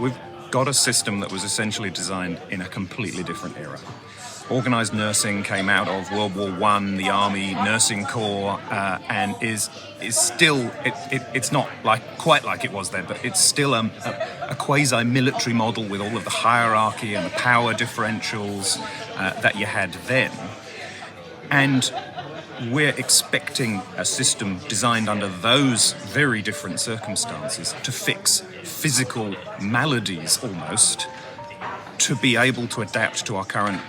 We've got a system that was essentially designed in a completely different era. Organised nursing came out of World War I, the Army Nursing Corps, and is still, it's not quite like it was then, but it's still a quasi-military model with all of the hierarchy and the power differentials that you had then. And we're expecting a system designed under those very different circumstances to fix physical maladies almost, to be able to adapt to our current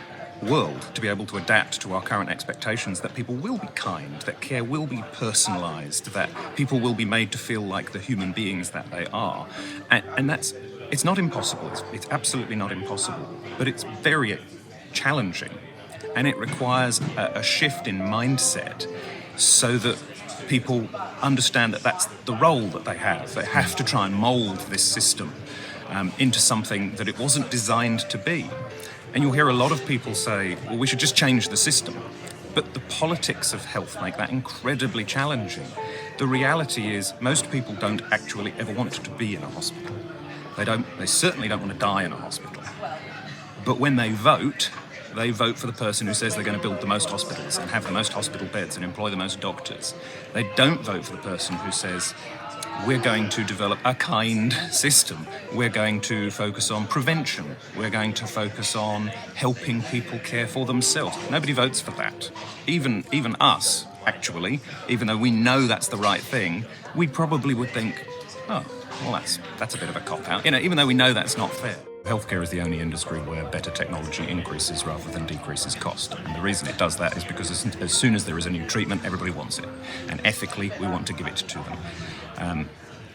world, to be able to adapt to our current expectations, that people will be kind, that care will be personalised, that people will be made to feel like the human beings that they are. And it's not impossible, it's absolutely not impossible, but it's very challenging, and it requires a shift in mindset so that people understand that that's the role that they have. They have to try and mould this system into something that it wasn't designed to be. And you'll hear a lot of people say, well, we should just change the system. But the politics of health make that incredibly challenging. The reality is most people don't actually ever want to be in a hospital. They certainly don't want to die in a hospital. But when they vote for the person who says they're going to build the most hospitals and have the most hospital beds and employ the most doctors. They don't vote for the person who says, we're going to develop a kind system. We're going to focus on prevention. We're going to focus on helping people care for themselves. Nobody votes for that. Even us, actually, even though we know that's the right thing, we probably would think, oh, well, that's a bit of a cop-out. Even though we know that's not fair. Healthcare is the only industry where better technology increases rather than decreases cost. And the reason it does that is because as soon as there is a new treatment, everybody wants it. And ethically, we want to give it to them.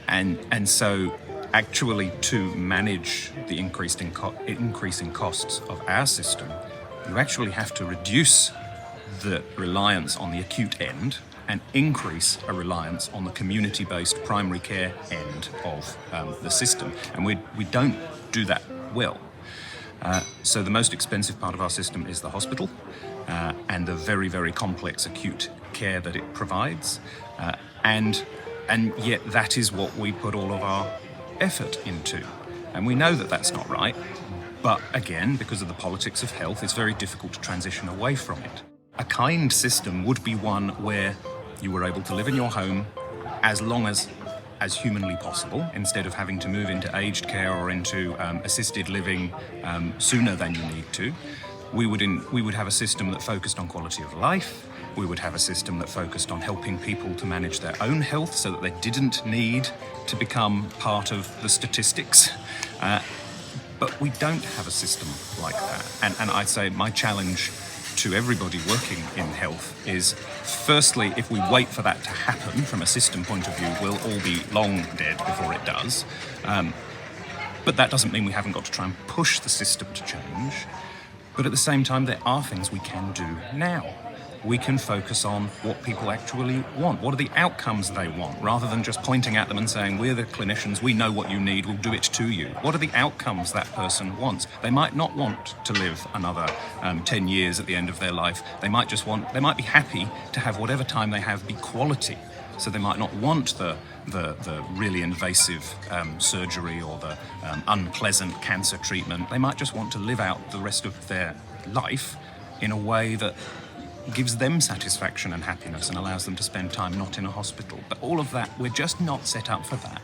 And so actually to manage the increasing costs of our system, you actually have to reduce the reliance on the acute end and increase a reliance on the community-based primary care end of the system. And we don't do that well. So the most expensive part of our system is the hospital and the very, very complex acute care that it provides. And yet that is what we put all of our effort into. And we know that that's not right. But again, because of the politics of health, it's very difficult to transition away from it. A kind system would be one where you were able to live in your home as long as humanly possible, instead of having to move into aged care or into assisted living sooner than you need to. We would have a system that focused on quality of life. We would have a system that focused on helping people to manage their own health so that they didn't need to become part of the statistics. But we don't have a system like that. And I'd say my challenge to everybody working in health is, firstly, if we wait for that to happen from a system point of view, we'll all be long dead before it does. But that doesn't mean we haven't got to try and push the system to change. But at the same time, there are things we can do now. We can focus on what people actually want. What are the outcomes they want, rather than just pointing at them and saying, we're the clinicians, we know what you need, we'll do it to you. What are the outcomes that person wants? They might not want to live another 10 years at the end of their life. They might be happy to have whatever time they have be quality. So they might not want the really invasive surgery or the unpleasant cancer treatment. They might just want to live out the rest of their life in a way that gives them satisfaction and happiness and allows them to spend time not in a hospital. But all of that, we're just not set up for that.